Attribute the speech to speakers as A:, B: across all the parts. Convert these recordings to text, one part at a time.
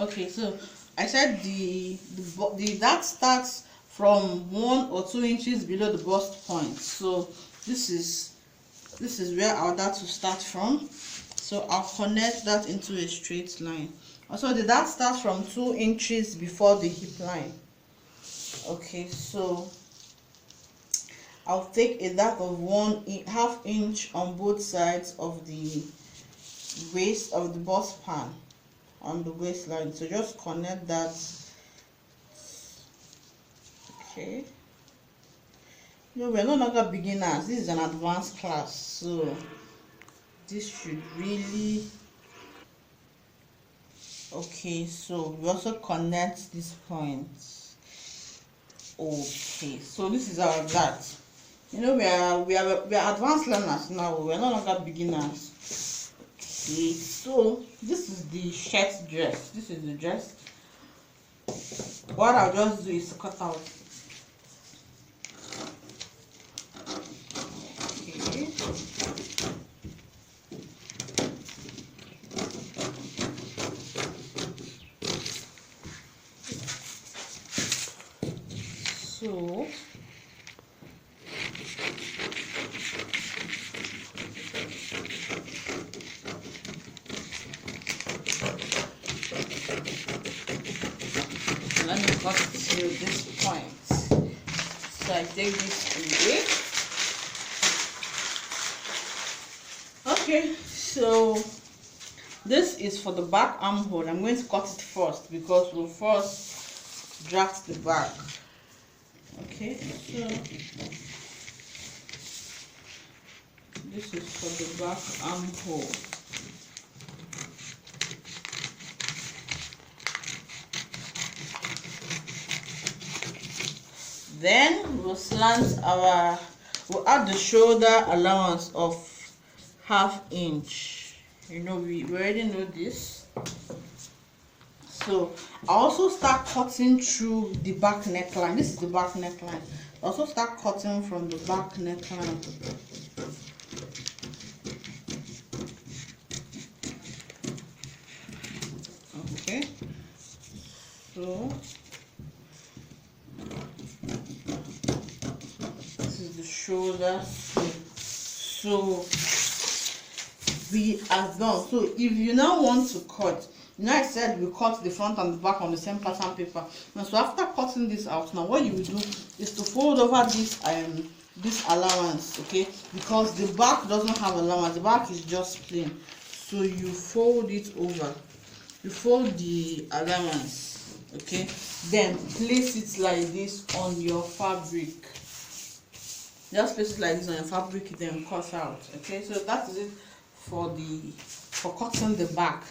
A: Okay, so I said the that starts from 1 or 2 inches below the bust point. So this is where our dart will start from. So I'll connect that into a straight line. Also, the dart starts from 2 inches before the hip line. Okay, so I'll take a dart of 1/2 inch on both sides of the waist of the bust pan on the waistline. So just connect that. Okay, no, we're no longer beginners, this is an advanced class, so this should really okay. So we also connect this point. Okay, so this is our dart. You know, we are advanced learners now, we're no longer beginners. Okay, so this is the shirt dress, this is the dress. What I'll just do is to cut out. Okay, so let me cut to this point. So I take this away. Okay, so this is for the back armhole. I'm going to cut it first because we'll first draft the back. Okay, so this is for the back armhole. Then we'll we'll add the shoulder allowance of 1/2 inch. You know, we already know this. So I also start cutting through the back neckline. This is the back neckline. I also start cutting from the back neckline. Okay, so this is the shoulder. So we are done. So if you now want to cut, you know I said we cut the front and the back on the same pattern paper. Now, so after cutting this out, now what you will do is to fold over this allowance, okay, because the back doesn't have allowance, the back is just plain. So you fold it over, you fold the allowance, okay, then place it like this on your fabric. Just place it like this on your fabric, then cut out. Okay, so that is it for cutting the back.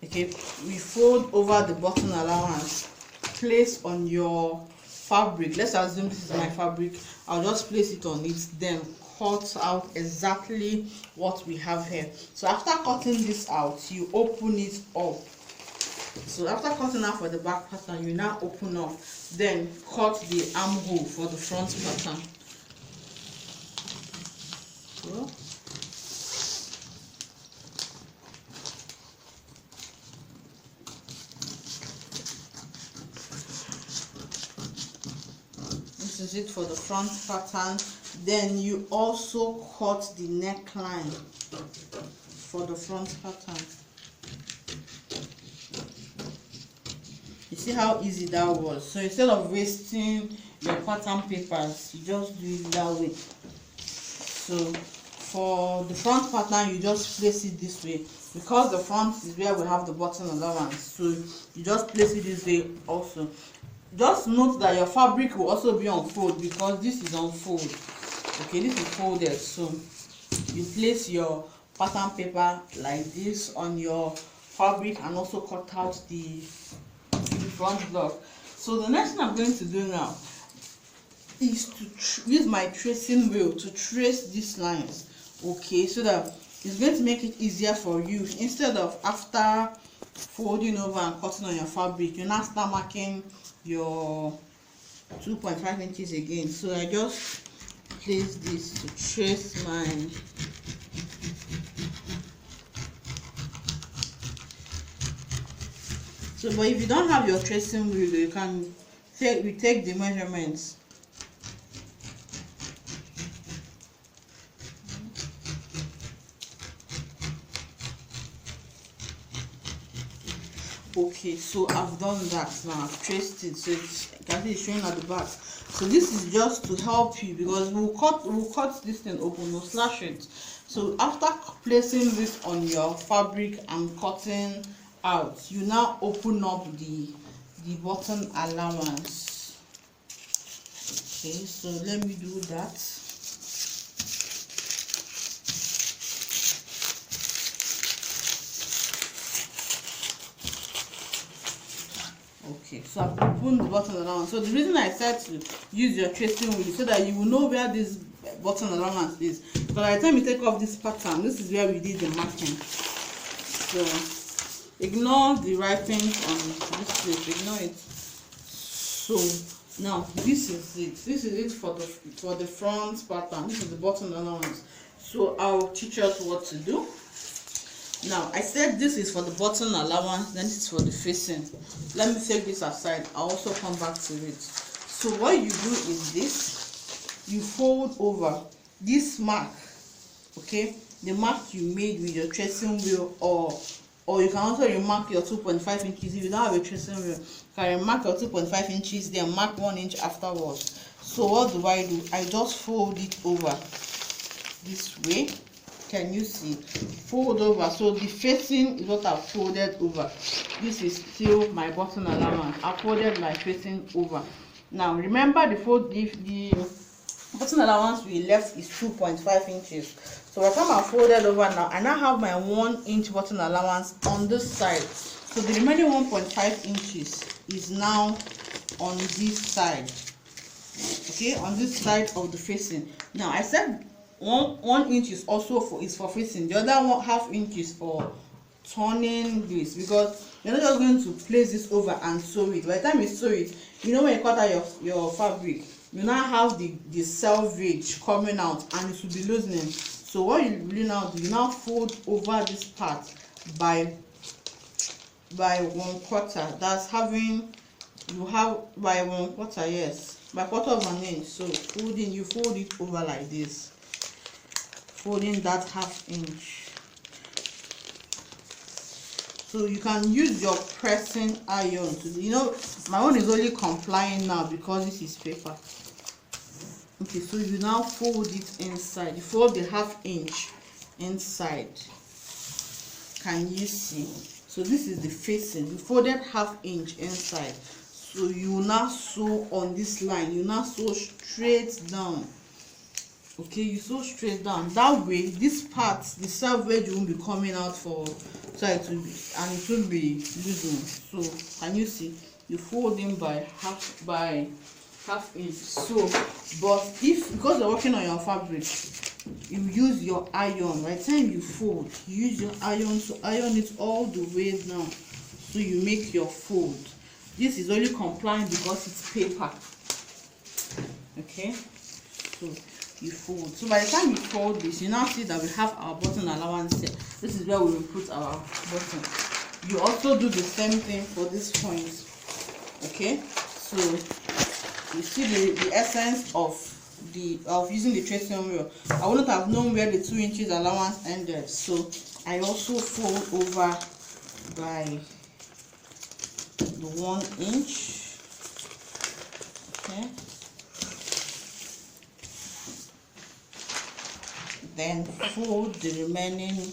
A: Okay, we fold over the button allowance, place on your fabric. Let's assume this is my fabric. I'll just place it on it, then cut out exactly what we have here. So after cutting this out, you open it up. So after cutting out for the back pattern, you now open up, then cut the armhole for the front pattern. So this is it for the front pattern. Then you also cut the neckline for the front pattern. You see how easy that was? So instead of wasting your pattern papers, you just do it that way. So for the front pattern, you just place it this way, because the front is where we have the button allowance. So you just place it this way also. Just note that your fabric will also be on fold, because this is on fold. Okay, this is folded. So you place your pattern paper like this on your fabric and also cut out the front block. So the next thing I'm going to do now is to use my tracing wheel to trace these lines. Okay, so that it's going to make it easier for you. Instead of after folding over and cutting on your fabric, you now start marking your 2.5 inches again. So I just place this to trace my So but if you don't have your tracing wheel, you can take the measurements. Okay, so I've done that now. I've traced it, so it's showing at the back. So this is just to help you, because we'll cut this thing open, we'll slash it. So after placing this on your fabric and cutting out, you now open up the button allowance. Okay, so let me do that. Okay, so I've opened the button allowance. So the reason I said to use your tracing wheel is so that you will know where this button allowance is. But by the time you take off this pattern, this is where we did the marking. So ignore the writings on this place, ignore it. So now this is it for the front pattern. This is the button allowance. So I'll teach us what to do. Now I said this is for the button allowance, then this is for the facing. Let me take this aside. I'll also come back to it. So what you do is this: you fold over this mark, okay, the mark you made with your tracing wheel, or you can also remark your 2.5 inches. If you don't have a tracing wheel, you can remark your 2.5 inches, then mark 1 inch afterwards. So what do? I just fold it over this way. Can you see? Fold over. So the facing is what I've folded over. This is still my button allowance. I folded my facing over. Now remember the button allowance we left is 2.5 inches. So by the time I folded over, now I now have my 1 inch button allowance on this side. So the remaining 1.5 inches is now on this side. Okay, on this side of the facing. Now I said one inch is also for facing. The other 1/2 inch is for turning this, because you're not just going to place this over and sew it. By the time you sew it, you know when you cut out your fabric, you now have the selvage coming out and it will be loosening. So what you really now do, you now fold over this part by 1/4. That's having, you have by 1/4, yes, by 1/4 of an inch. So you fold it over like this, folding that 1/2 inch. So you can use your pressing iron to, my own is only complying now because this is paper. Okay, so you now fold it inside. You fold the 1/2 inch inside. Can you see? So this is the facing. You folded 1/2 inch inside. So you now sew on this line. You now sew straight down. Okay, you sew straight down. That way this part, the selvage, won't be coming out for, so it will be, and it will be loosened. So can you see? You fold in by half inch. So but because you're working on your fabric, you use your iron. By the time you fold, you use your iron to iron it all the way down, so you make your fold. This is only complying because it's paper. Okay, so you fold. So by the time you fold this, you now see that we have our button allowance here. This is where we will put our button. You also do the same thing for this point. Okay, so you see the essence of using the tracing wheel. I wouldn't have known where the 2 inches allowance ended, so I also fold over by the 1 inch. Okay, then fold the remaining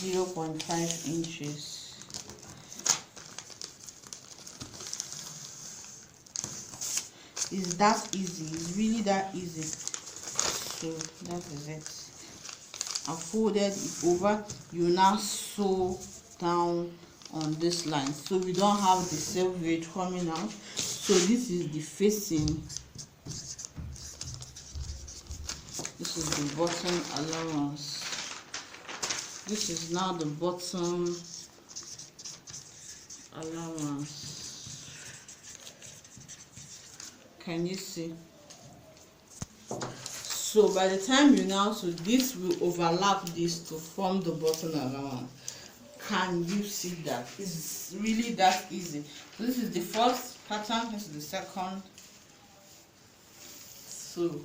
A: 0.5 inches. It's that easy. It's really that easy. So that is it. I folded it over. You now sew down on this line, so we don't have the selvage coming out. So this is the facing. This is the bottom allowance. This is now the bottom allowance. Can you see? So by the time you now, so this will overlap this to form the bottom allowance. Can you see that? It's really that easy. So this is the first pattern, this is the second. So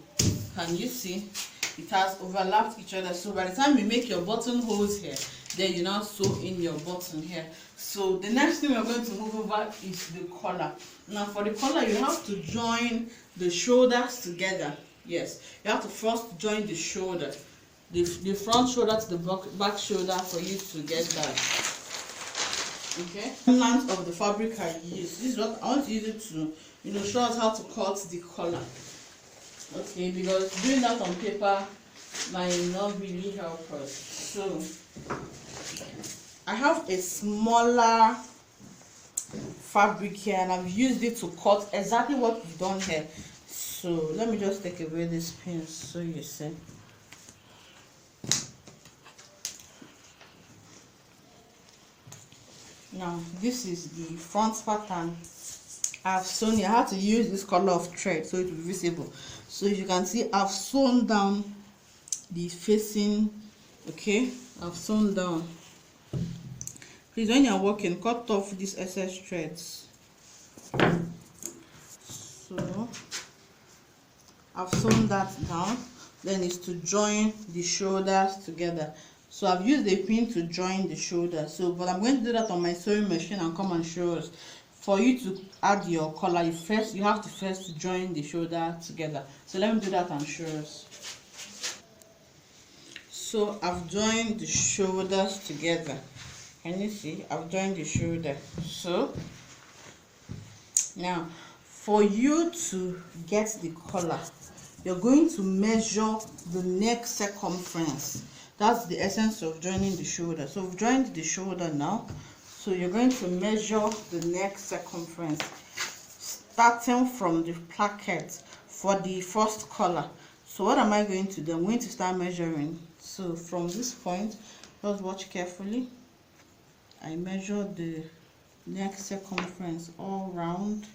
A: can you see it has overlapped each other? So by the time you make your buttonholes here, then you now sew in your button here. So the next thing we're going to move over is the collar. Now for the collar, you have to join the shoulders together. Yes, you have to first join the shoulder, the front shoulder to the back shoulder for you to get that. Okay, the length of the fabric I use. This is what I want to use it to, show us how to cut the collar. Okay, because doing that on paper might not really help us. So I have a smaller fabric here and I've used it to cut exactly what we've done here. So let me just take away this pin so you see. Now this is the front pattern. I've sewn here. I have to use this color of thread so it will be visible. So you can see I've sewn down the facing. Okay, I've sewn down. Please, when you're working, cut off these excess threads. So I've sewn that down. Then it's to join the shoulders together. So I've used a pin to join the shoulders. So but I'm going to do that on my sewing machine and come and show us. For you to add your collar, you have to first join the shoulder together. So let me do that and show us. So I've joined the shoulders together. Can you see? I've joined the shoulder. So now for you to get the collar, you're going to measure the neck circumference. That's the essence of joining the shoulder. So we've joined the shoulder now. So you're going to measure the neck circumference starting from the placket for the first collar. So what am I going to do? I'm going to start measuring. So from this point, just watch carefully. I measure the neck circumference all round.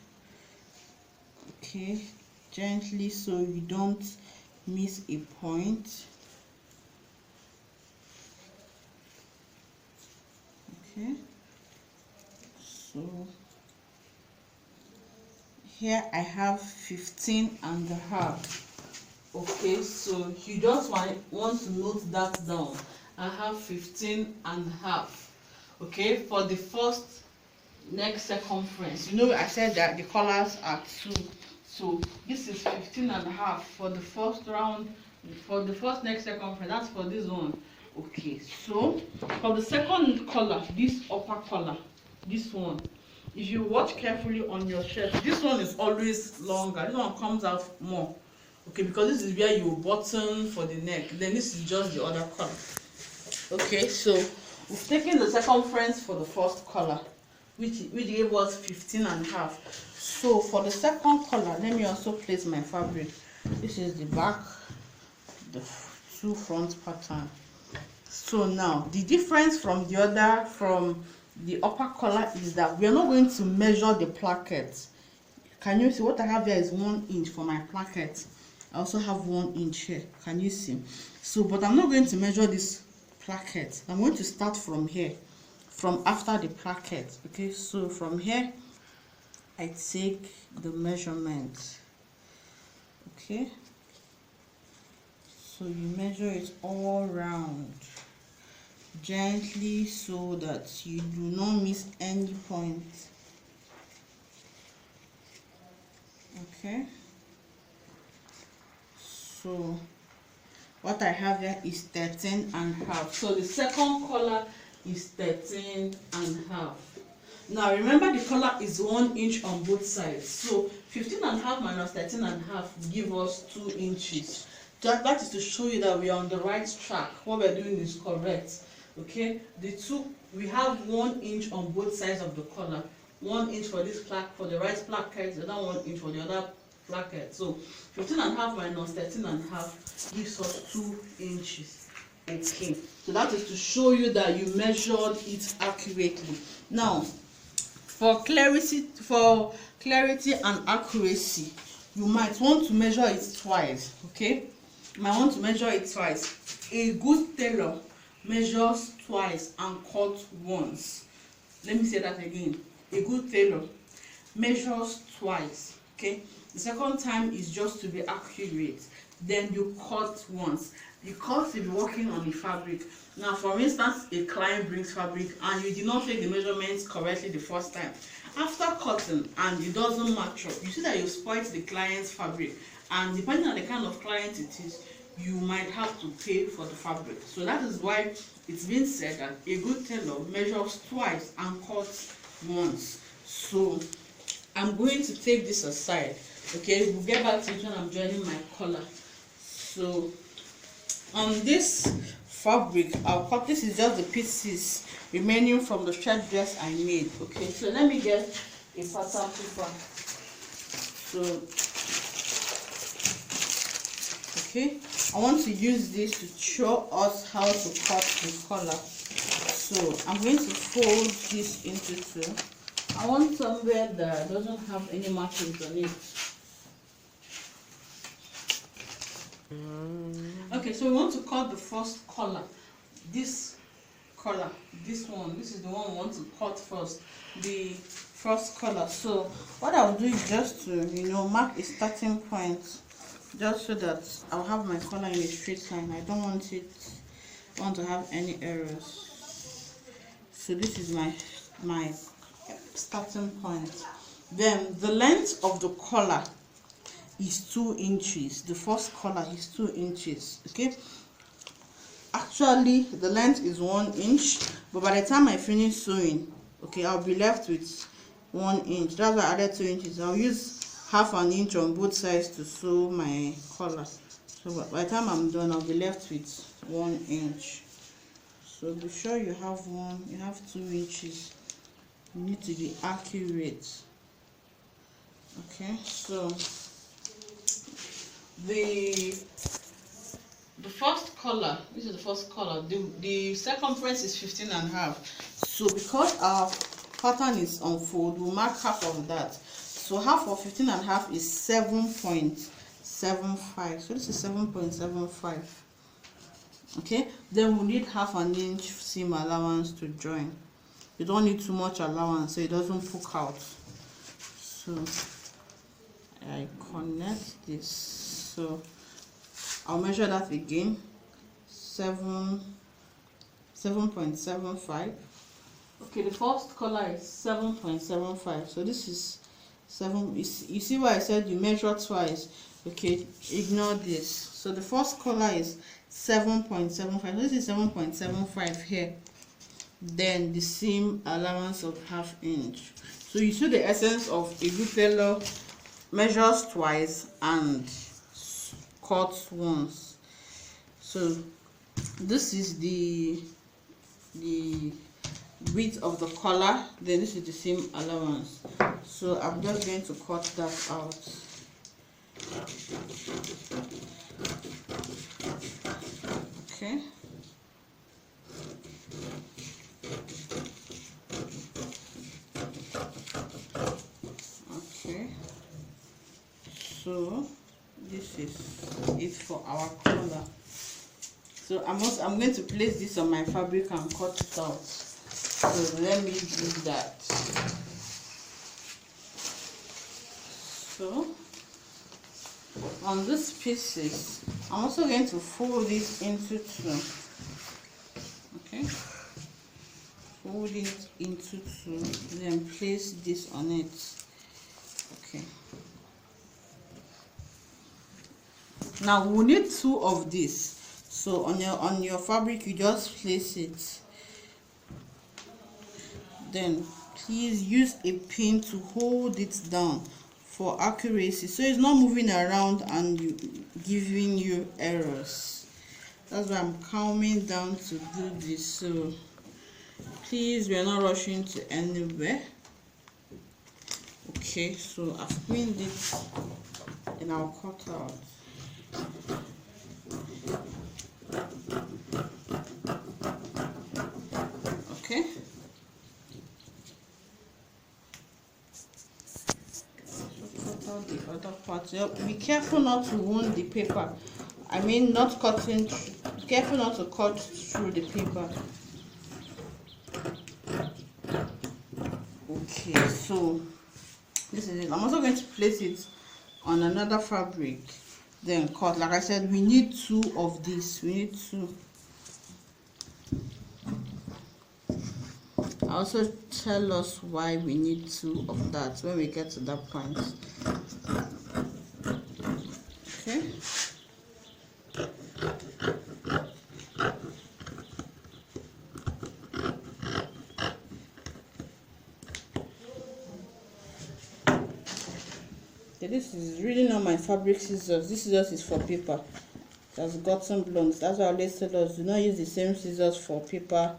A: Okay, gently so you don't miss a point. Okay. So here I have 15.5. Okay, so you just want to note that down. I have 15.5. Okay, for the first neck circumference. I said that the collars are 2, so this is 15.5 for the first round, for the first neck circumference. That's for this one. Okay, so for the second collar, this upper collar, this one, if you watch carefully on your shirt, this one is always longer. This one comes out more. Okay, because this is where you button for the neck. Then this is just the other collar. Okay, so we've taken the circumference for the first collar, which gave us 15.5. So for the second collar, let me also place my fabric. This is the back, the 2 front pattern. So now the difference from the upper collar is that we are not going to measure the placket. Can you see what I have here is 1 inch for my placket. I also have 1 inch here. Can you see? So but I'm not going to measure this placket. I'm going to start from here, from after the placket. Okay, so from here I take the measurement. Okay, so you measure it all round gently so that you do not miss any point. Okay, so what I have here is 13.5. So the second collar is 13.5. Now remember the collar is 1 inch on both sides, so 15.5 minus 13.5 give us 2 inches. That is to show you that we are on the right track. What we're doing is correct. Okay, we have 1 inch on both sides of the collar. 1 inch for this for the right placket, the other 1 inch for the other placket. So 15.5 minus 13.5 gives us 2 inches. Okay, so that is to show you that you measured it accurately. Now for clarity and accuracy, you might want to measure it twice. Okay, you might want to measure it twice. A good tailor measures twice and cuts once. Let me say that again. A good tailor measures twice, okay? The second time is just to be accurate. Then you cut once, because you'll be working on the fabric. Now, for instance, a client brings fabric and you did not take the measurements correctly the first time. After cutting and it doesn't match up, you see that you spoiled the client's fabric, and depending on the kind of client it is, you might have to pay for the fabric. So that is why it's been said that a good tailor measures twice and cuts once. So I'm going to take this aside, okay? We'll get back to it when I'm joining my collar. So on this fabric, I'll cut. This is just the pieces remaining from the shirt dress I made, okay? So let me get a pattern paper. So okay, I want to use this to show us how to cut the collar. So I'm going to fold this into two. I want somewhere that doesn't have any markings on it. Okay, so we want to cut the first collar. This collar, this one, this is the one we want to cut first. The first collar. So what I'll do is just to mark a starting point, just so that I'll have my collar in a straight line. I don't want to have any errors. So this is my starting point. Then the length of the collar is 2 inches. The first collar is 2 inches, okay? Actually the length is 1 inch, but by the time I finish sewing, okay, I'll be left with 1 inch. That's why I added 2 inches. I'll use half an inch on both sides to sew my collar. So by the time I'm done, I'll be left with 1 inch. So be sure you have 2 inches. You need to be accurate. Okay, so the first collar, this is the first collar. The circumference is 15.5. So because our pattern is on fold, we'll mark half of that. So half of 15.5 is 7.75. So this is 7.75. Okay, then we need half an inch seam allowance to join. You don't need too much allowance so it doesn't poke out. So I connect this. So I'll measure that again. 7.75. Okay, the first collar is 7.75. So this is 7. You see why I said you measure twice? Okay, ignore this. So the first collar is 7.75. This is 7.75 here. Then the seam allowance of ½ inch. So you see the essence of a good tailor measures twice and cuts once. So this is the width of the collar, then this is the seam allowance. So I'm just going to cut that out. Okay, so this is it for our collar. So I'm going to place this on my fabric and cut it out. So let me do that. So on these pieces, I'm also going to fold this into two. Okay, fold it into two, then place this on it. Okay, now we need 2 of this. So on your fabric, you just place it. Then please use a pin to hold it down for accuracy, so it's not moving around and giving you errors. That's why I'm calming down to do this. So please, we're not rushing to anywhere. Okay, so I've pinned it and I'll cut out. Okay, cut out the other part. Be careful not to wound the paper. I mean, not cutting Careful not to cut through the paper. Okay, so this is it. I'm also going to place it on another fabric, then cut. Like I said, we need 2 of this. We need 2. I'll also tell us why we need 2 of that when we get to that point. Okay. This is really not my fabric scissors. This scissors is for paper. It has gotten blunt. That's why I always tell us, do not use the same scissors for paper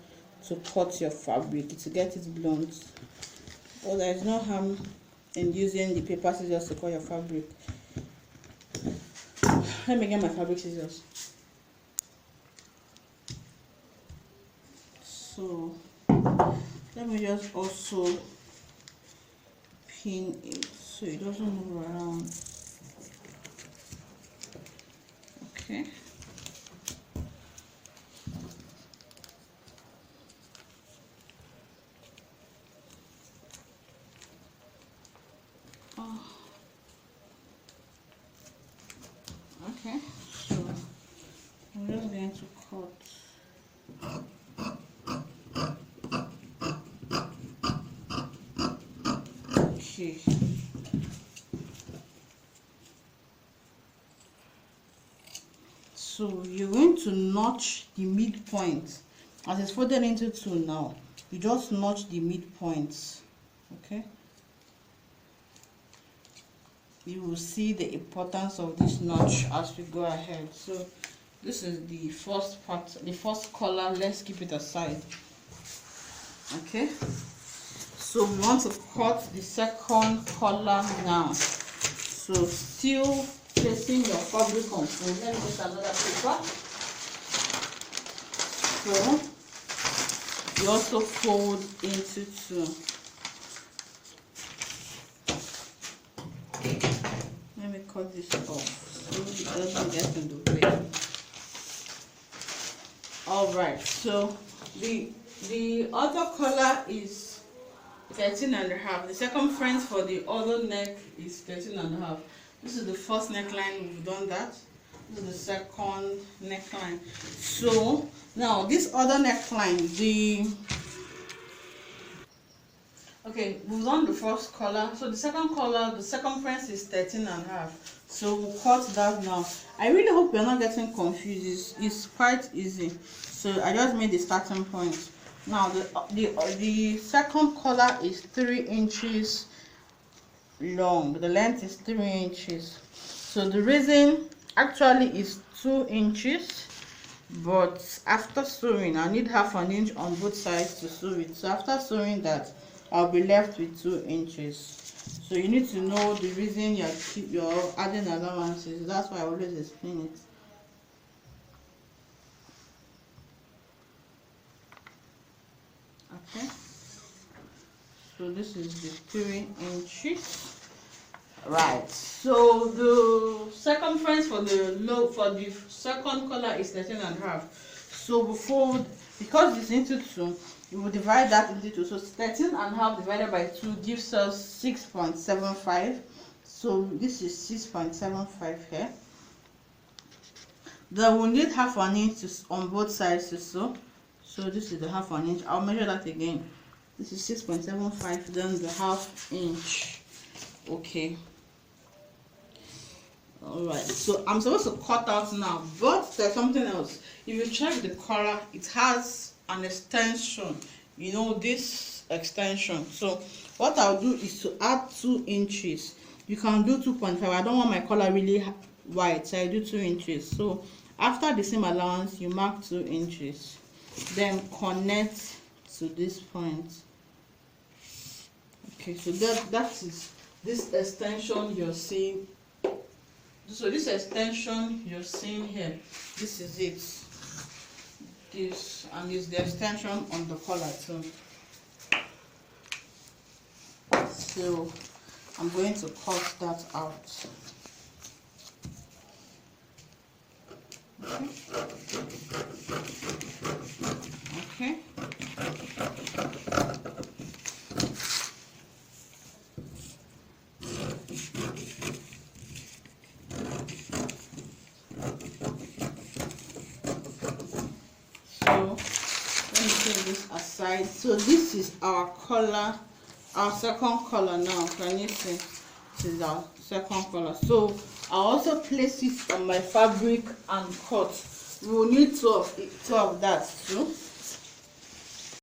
A: to cut your fabric, to get it blunt. But there is no harm in using the paper scissors to cut your fabric. Let me get my fabric scissors. So let me just also pin it so it doesn't move around. Okay. Okay, so I'm just going to cut. Okay. So you're going to notch the midpoint as it's folded into 2 now. You just notch the midpoints. Okay. You will see the importance of this notch as we go ahead. So this is the first part, the first color. Let's keep it aside. Okay, so we want to cut the second color now. So still placing your fabric on fold. Let me get another paper. So you also fold into 2. Let me cut this off so it doesn't get in the way. Alright, so the other color is 13.5. The circumference for the other neck is 13.5. This is the first neckline. We've done that. This is the second neckline. So now this other neckline, okay, we've done the first color. So the second color, the circumference is 13.5. So we'll cut that now. I really hope you're not getting confused. It's quite easy. So I just made the starting point. Now the second color is 3 inches long. The length is 3 inches. So the reason actually is 2 inches, but after sewing I need half an inch on both sides to sew it. So after sewing that, I'll be left with 2 inches. So you need to know the reason you're adding allowances. That's why I always explain it. Okay, so this is the 3 inches. Right, so the circumference for the second color is 13.5. So we fold, because it's into 2, we will divide that into 2. So 13.5 divided by 2 gives us 6.75. So this is 6.75 here. Then we'll need half an inch on both sides to sew. So this is the half an inch. I'll measure that again. This is 6.75, then the half inch. Okay. Alright, so I'm supposed to cut out now, but there's something else. If you check the collar, it has an extension, you know, this extension. So what I'll do is to add 2 inches. You can do 2.5. I don't want my collar really wide, so I do 2 inches. So after the seam allowance, you mark 2 inches, then connect to this point. Okay, so that is this extension you're seeing. So this extension you're seeing here, this is it. This, and is the extension on the collar too. So I'm going to cut that out. Okay. let me put this aside. So this is our color, our second color now. Can you see? This is our second color. So I also place it on my fabric and cut. We will need two of that too.